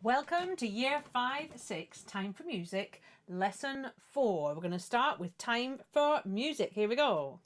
Welcome to Year 5-6, Time for Music, Lesson 4. We're going to start with Time for Music. Here we go.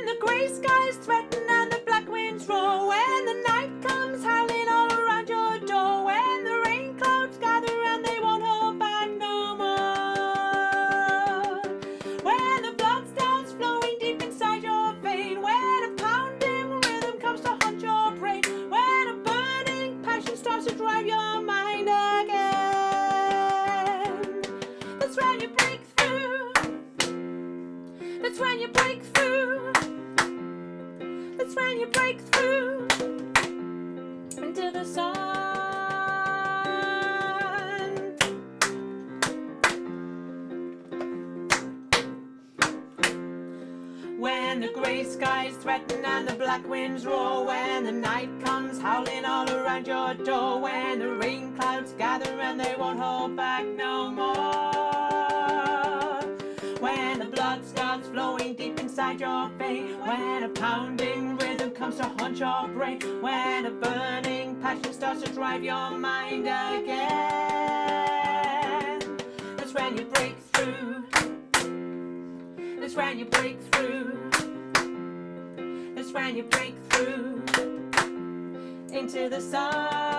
The grey skies threaten and the black winds roar, when the night comes howling all around your door, when the rain clouds gather and they won't hold back no more, when the blood starts flowing deep inside your vein, when a pounding rhythm comes to haunt your brain, when a burning passion starts to drive your mind again, that's when you break through, that's when you break through. That's when you break through into the sun. When the grey skies threaten and the black winds roar, when the night comes howling all around your door, when the rain clouds gather and they won't hold back no more, when the blood starts flowing deep inside your vein, when a pounding rhythm comes to haunt your brain, when a burning passion starts to drive your mind again, that's when you break through, that's when you break through, that's when you break through into the sun.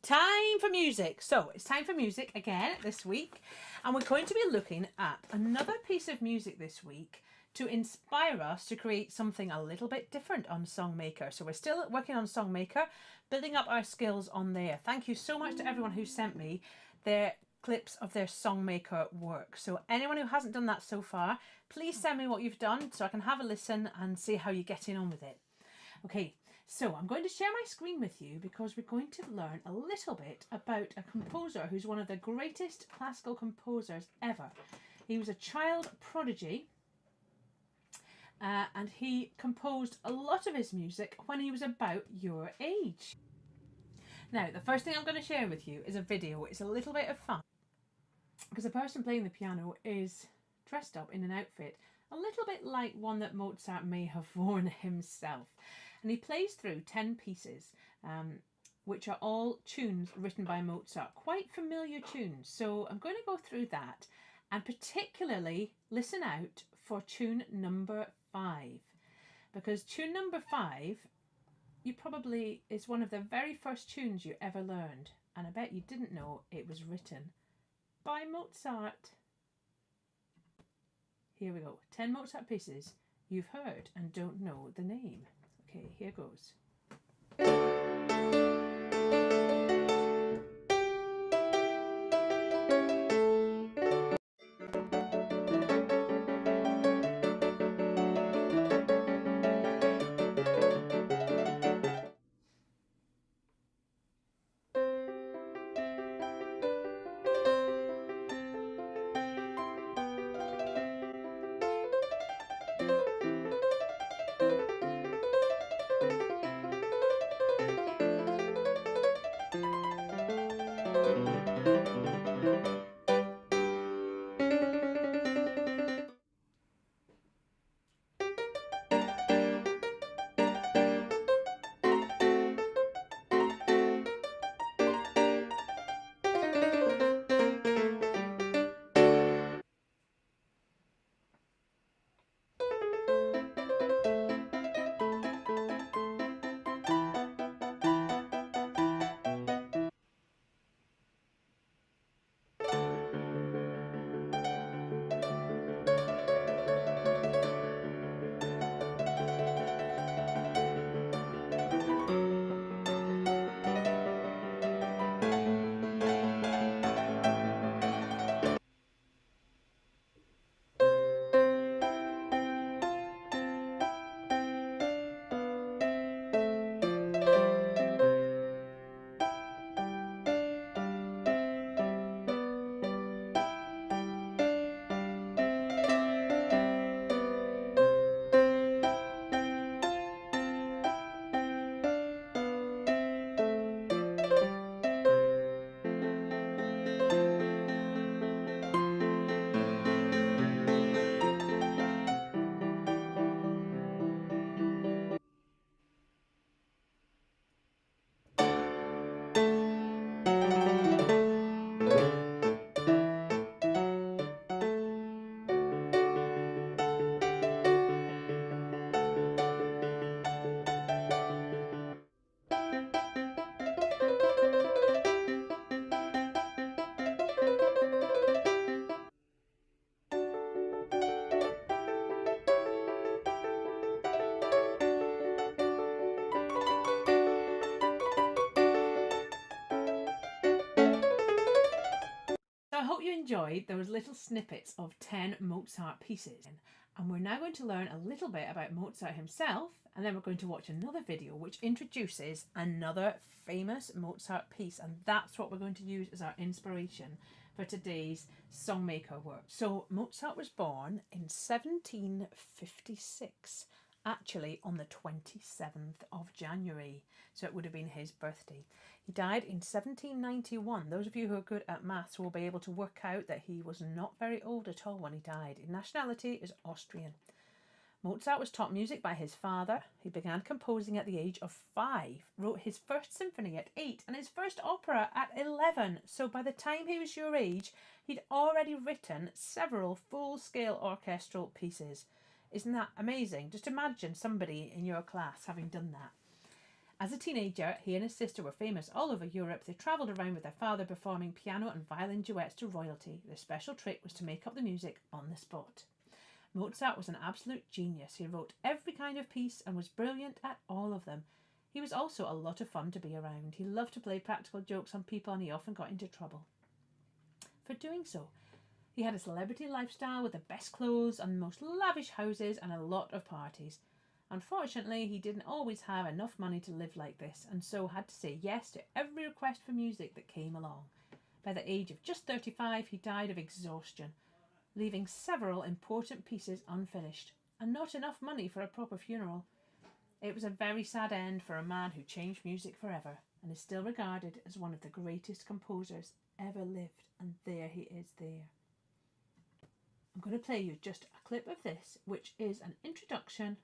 Time for music. So it's time for music again this week, and we're going to be looking at another piece of music this week to inspire us to create something a little bit different on Songmaker. So we're still working on Songmaker, building up our skills on there. Thank you so much to everyone who sent me their clips of their Songmaker work. So anyone who hasn't done that so far, please send me what you've done so I can have a listen and see how you're getting on with it. Okay. So I'm going to share my screen with you because we're going to learn a little bit about a composer who's one of the greatest classical composers ever. He was a child prodigy and he composed a lot of his music when he was about your age. Now, the first thing I'm going to share with you is a video. It's a little bit of fun because the person playing the piano is dressed up in an outfit a little bit like one that Mozart may have worn himself. And he plays through 10 pieces, which are all tunes written by Mozart, quite familiar tunes. So I'm going to go through that and particularly listen out for tune number 5, because tune number 5 is one of the very first tunes you ever learned, and I bet you didn't know it was written by Mozart. Here we go, 10 Mozart pieces you've heard and don't know the name. Okay, here goes. I hope you enjoyed those little snippets of 10 Mozart pieces. And we're now going to learn a little bit about Mozart himself, and then we're going to watch another video which introduces another famous Mozart piece, and that's what we're going to use as our inspiration for today's Songmaker work. So Mozart was born in 1756, actually on the 27th of January, so it would have been his birthday. He died in 1791. Those of you who are good at maths will be able to work out that he was not very old at all when he died. His nationality is Austrian. Mozart was taught music by his father. He began composing at the age of 5, wrote his first symphony at 8 and his first opera at 11. So by the time he was your age, he'd already written several full-scale orchestral pieces. Isn't that amazing? Just imagine somebody in your class having done that. As a teenager, he and his sister were famous all over Europe. They travelled around with their father performing piano and violin duets to royalty. Their special trick was to make up the music on the spot. Mozart was an absolute genius. He wrote every kind of piece and was brilliant at all of them. He was also a lot of fun to be around. He loved to play practical jokes on people and he often got into trouble for doing so. He had a celebrity lifestyle with the best clothes and the most lavish houses and a lot of parties. Unfortunately, he didn't always have enough money to live like this, and so had to say yes to every request for music that came along. By the age of just 35, he died of exhaustion, leaving several important pieces unfinished, and not enough money for a proper funeral. It was a very sad end for a man who changed music forever, and is still regarded as one of the greatest composers ever lived, and there he is there. I'm going to play you just a clip of this, which is an introduction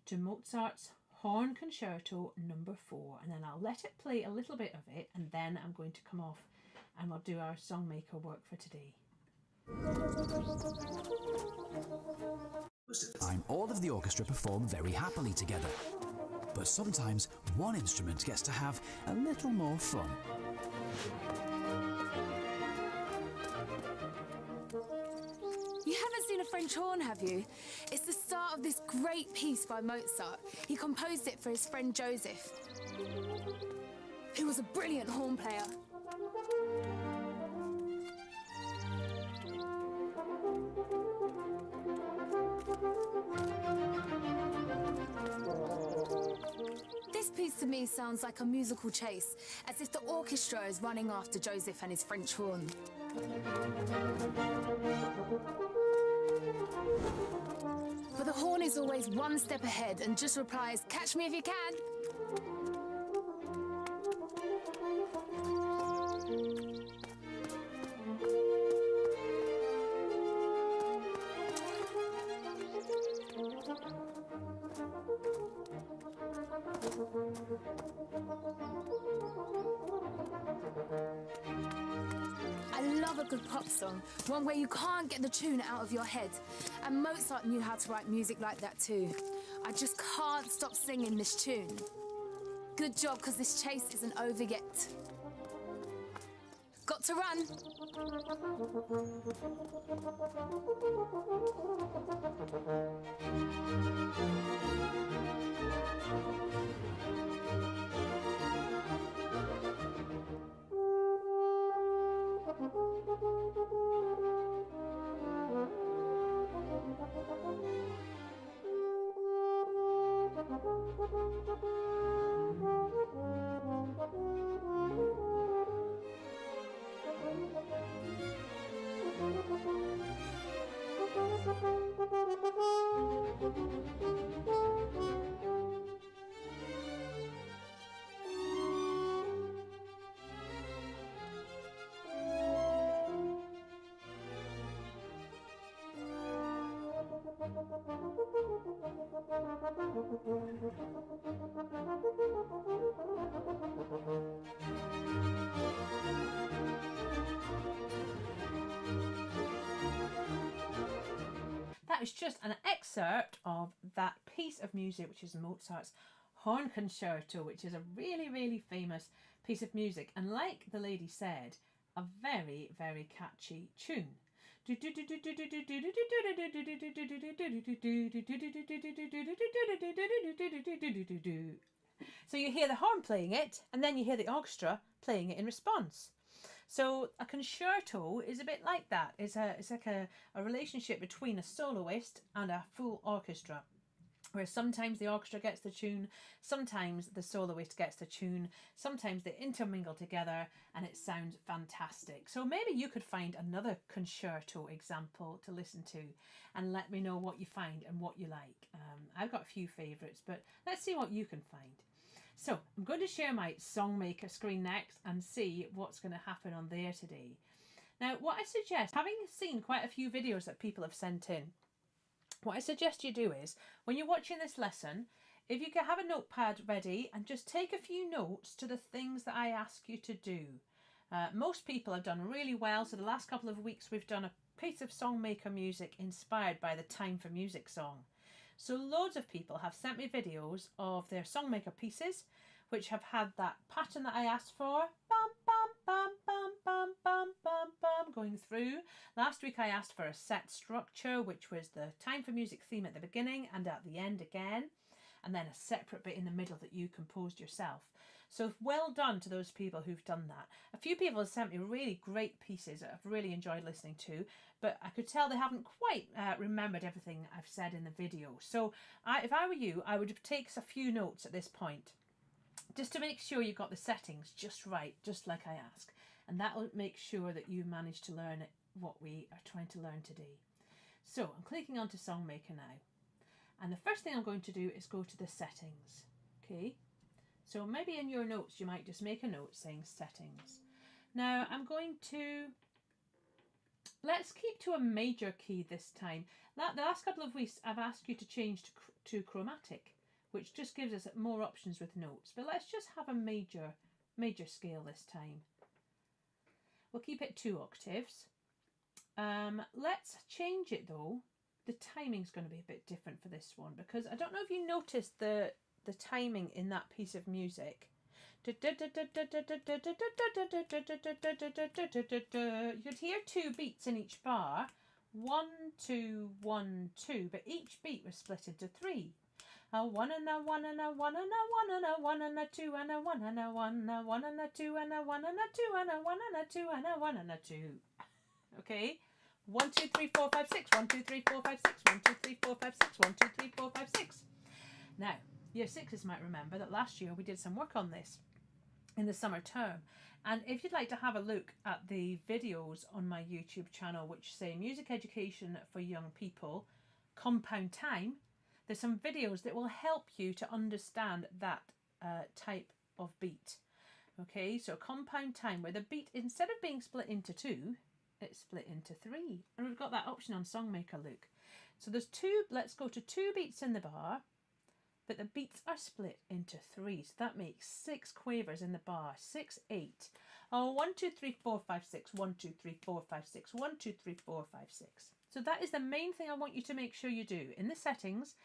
to Mozart's Horn Concerto number 4, and then I'll let it play a little bit of it, and then I'm going to come off and we'll do our Songmaker work for today. Most of the time, all of the orchestra perform very happily together, but sometimes one instrument gets to have a little more fun. You haven't seen a French horn, have you? It's the start of this great piece by Mozart. He composed it for his friend Joseph, who was a brilliant horn player. This piece to me sounds like a musical chase, as if the orchestra is running after Joseph and his French horn. But the horn is always one step ahead and just replies, "Catch me if you can." I love a good pop song, one where you can't get the tune out of your head. And Mozart knew how to write music like that too. I just can't stop singing this tune. Good job, because this chase isn't over yet. Got to run. That is just an excerpt of that piece of music, which is Mozart's Horn Concerto, which is a really, really famous piece of music. And like the lady said, a very, very catchy tune. So you hear the horn playing it, and then you hear the orchestra playing it in response. So a concerto is a bit like that. It's like a relationship between a soloist and a full orchestra, where sometimes the orchestra gets the tune, sometimes the soloist gets the tune, sometimes they intermingle together and it sounds fantastic. So maybe you could find another concerto example to listen to and let me know what you find and what you like. I've got a few favourites, but let's see what you can find. So I'm going to share my Songmaker screen next and see what's going to happen on there today. Now, what I suggest, having seen quite a few videos that people have sent in, what I suggest you do is, when you're watching this lesson, if you can have a notepad ready and just take a few notes to the things that I ask you to do. Most people have done really well, so the last couple of weeks we've done a piece of Songmaker music inspired by the Time for Music song. So loads of people have sent me videos of their Songmaker pieces, which have had that pattern that I asked for, bum, bum, bum, bum, bum, bum, bum, bum, going through. Last week I asked for a set structure, which was the Time for Music theme at the beginning and at the end again, and then a separate bit in the middle that you composed yourself. So well done to those people who've done that. A few people have sent me really great pieces that I've really enjoyed listening to, but I could tell they haven't quite remembered everything I've said in the video. So if I were you, I would take a few notes at this point, just to make sure you've got the settings just right, just like I ask. And that will make sure that you manage to learn what we are trying to learn today. So I'm clicking onto Songmaker now. And the first thing I'm going to do is go to the settings. Okay. So maybe in your notes, you might just make a note saying settings. Now I'm going to, let's keep to a major key this time. The last couple of weeks, I've asked you to change to chromatic, which just gives us more options with notes. But let's just have a major scale this time. We'll keep it 2 octaves. Let's change it though. The timing's going to be a bit different for this one, because I don't know if you noticed the timing in that piece of music. You'd hear 2 beats in each bar, 1, 2, 1, 2, but each beat was split into 3. A 1 and a 1 and a 1 and a 1 and a 1 and a 2 and a 1 and a 1 and a 1 and a 2 and a 1 and a 2 and a 1 and a 2 and a 1 and a 2. Okay. 1, 2, 3, 4, 5, 6. 1, 2, 3, 4, 5, 6. 1, 2, 3, 4, 5, 6. 1, 2, 3, 4, 5, 6. Now, Year 6s might remember that last year we did some work on this in the summer term. And if you'd like to have a look at the videos on my YouTube channel, which say Music Education for Young People, Compound Time, there's some videos that will help you to understand that type of beat. Okay, so compound time, where the beat, instead of being split into 2, it's split into 3. And we've got that option on Songmaker, look. So there's 2, let's go to 2 beats in the bar, but the beats are split into 3. So that makes 6 quavers in the bar, 6, 8. Oh, 1, 2, 3, 4, 5, 6, 1, 2, 3, 4, 5, 6, 1, 2, 3, 4, 5, 6. So that is the main thing I want you to make sure you do. In the settings,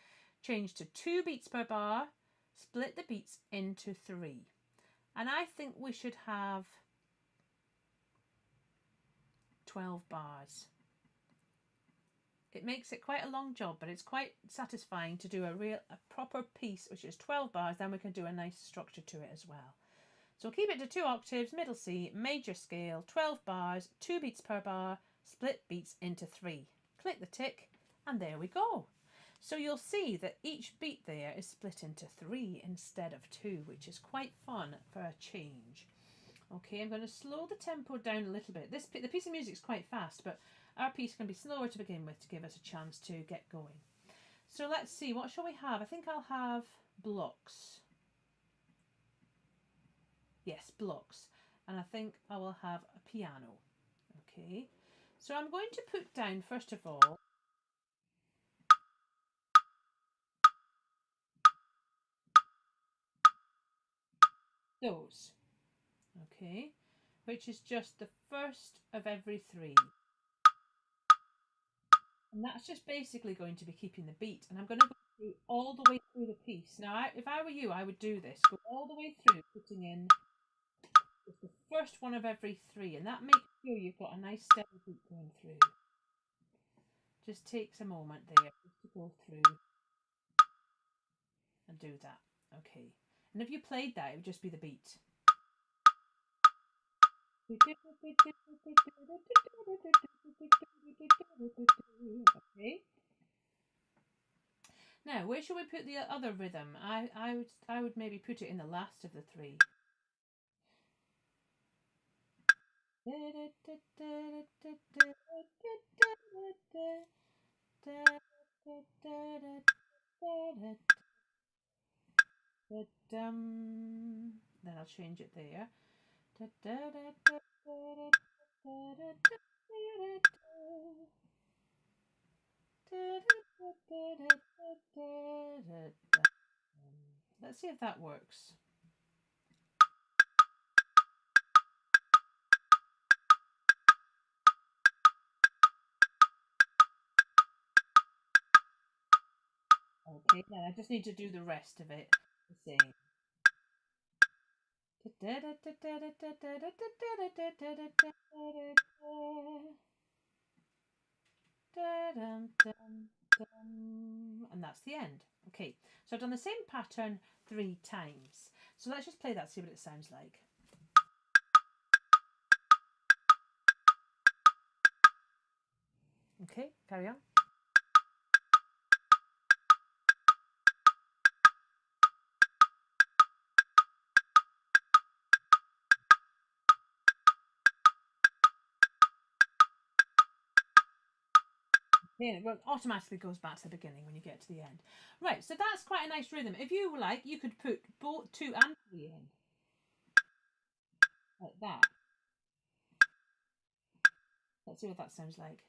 change to 2 beats per bar, split the beats into 3. And I think we should have 12 bars. It makes it quite a long job, but it's quite satisfying to do a proper piece, which is 12 bars. Then we can do a nice structure to it as well. So keep it to 2 octaves, middle C, major scale, 12 bars, 2 beats per bar, split beats into 3. Click the tick, and there we go. So you'll see that each beat there is split into 3 instead of 2, which is quite fun for a change. Okay, I'm going to slow the tempo down a little bit. The piece of music is quite fast, but our piece can be slower to begin with to give us a chance to get going. So let's see, what shall we have? I think I'll have blocks. Yes, blocks. And I think I will have a piano. Okay, so I'm going to put down, first of all, those. Okay, which is just the first of every 3. And that's just basically going to be keeping the beat. And I'm going to go through all the way through the piece. Now, if I were you, I would do this. Go all the way through, putting in just the first one of every 3. And that makes sure you've got a nice steady beat going through. Just takes a moment there just to go through and do that. Okay. And if you played that, it would just be the beat. Okay. Now, where should we put the other rhythm? I would maybe put it in the last of the three. Then I'll change it there. Let's see if that works. Okay, then I just need to do the rest of it the same. And that's the end. Okay, so I've done the same pattern 3 times. So let's just play that, see what it sounds like. Okay, carry on. It automatically goes back to the beginning when you get to the end. Right, so that's quite a nice rhythm. If you like, you could put both 2 and 3 in. Like that. Let's see what that sounds like.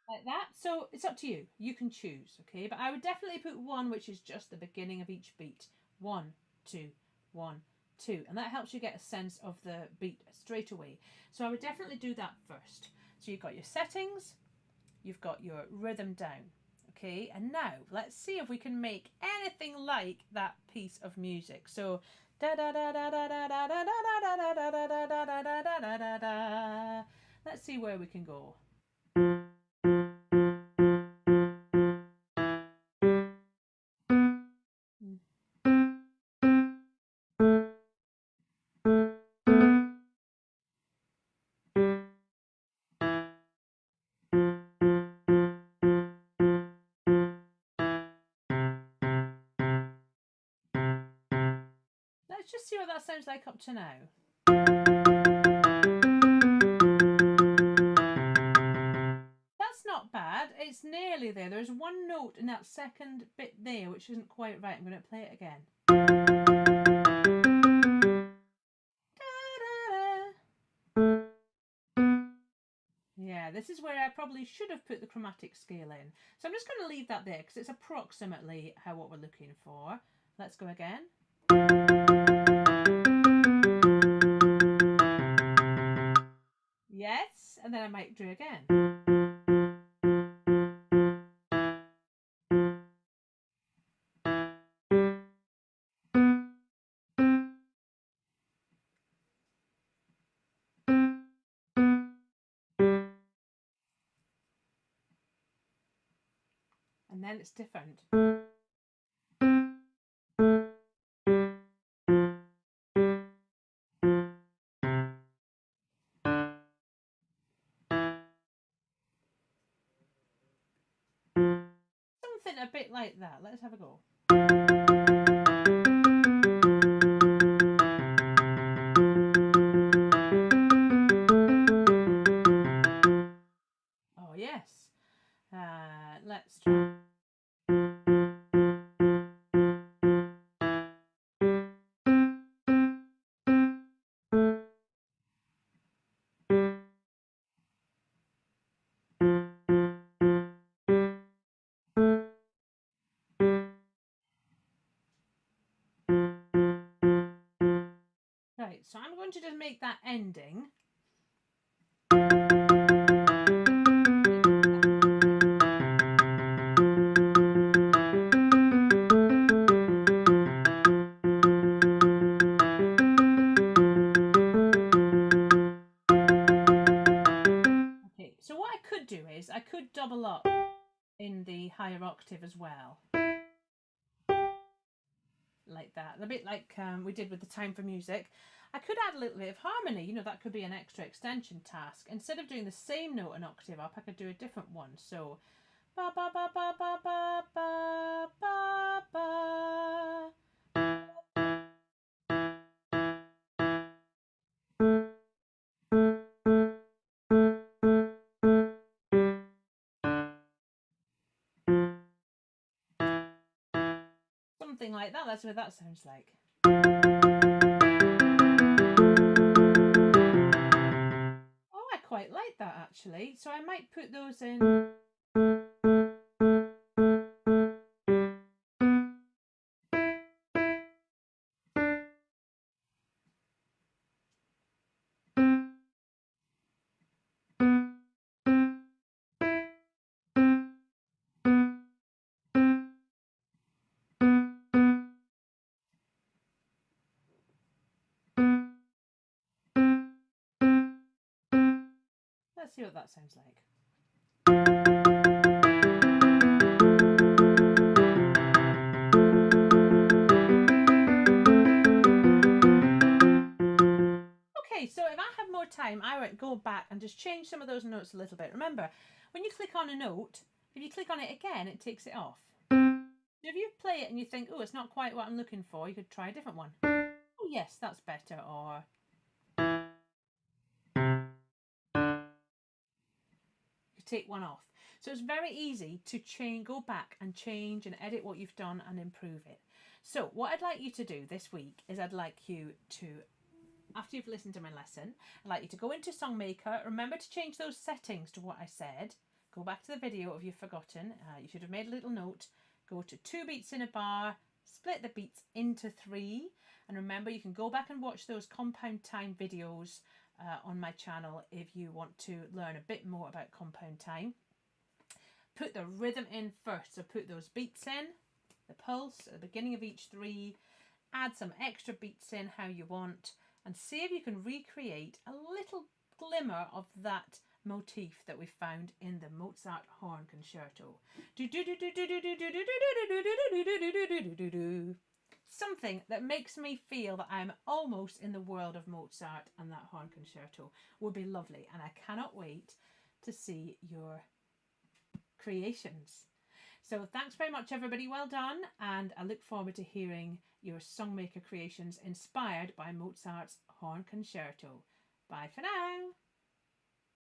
Like that. So it's up to you. You can choose, okay? But I would definitely put 1, which is just the beginning of each beat. 1, 2, 1, 2. And that helps you get a sense of the beat straight away. So I would definitely do that first. So you've got your settings, you've got your rhythm down, okay? And now let's see if we can make anything like that piece of music. So da da da da da da da da da da da da da da da da da da. Let's see where we can go. Let's just see what that sounds like up to now. That's not bad. It's nearly there. There's one note in that second bit there which isn't quite right. I'm going to play it again. Yeah, this is where I probably should have put the chromatic scale in. So I'm just going to leave that there because it's approximately what we're looking for. Let's go again. Yes, and then I might do again. And then it's different. Something a bit like that. Let's have a go. Oh, yes. Let's try. Right, so I'm going to just make that ending. Okay, so what I could do is I could double up in the higher octave as well. like that. A bit like we did with the time for music. I could add a little bit of harmony, you know, that could be an extra extension task. Instead of doing the same note an octave up, I could do a different one. So, ba ba ba ba ba ba ba ba ba. Something like that. That's what that sounds like. Oh, I quite like that actually. So I might put those in. Let's see what that sounds like. Okay, so if I have more time, I would go back and just change some of those notes a little bit. Remember, when you click on a note, if you click on it again, it takes it off. If you play it and you think, oh, it's not quite what I'm looking for, you could try a different one. Oh, yes, that's better. Or you take one off. So it's very easy to go back and change and edit what you've done and improve it. So what I'd like you to do this week is I'd like you to, after you've listened to my lesson, I'd like you to go into Songmaker. Remember to change those settings to what I said. Go back to the video if you've forgotten. You should have made a little note. Go to 2 beats in a bar, split the beats into 3. And remember, you can go back and watch those compound time videos on my channel if you want to learn a bit more about compound time. Put the rhythm in first. So put those beats in, the pulse at the beginning of each 3. Add some extra beats in how you want. And see if you can recreate a little glimmer of that motif that we found in the Mozart horn concerto. Something that makes me feel that I'm almost in the world of Mozart, and that horn concerto would be lovely. And I cannot wait to see your creations. So thanks very much, everybody. Well done. And I look forward to hearing your Songmaker creations inspired by Mozart's horn concerto. Bye for now.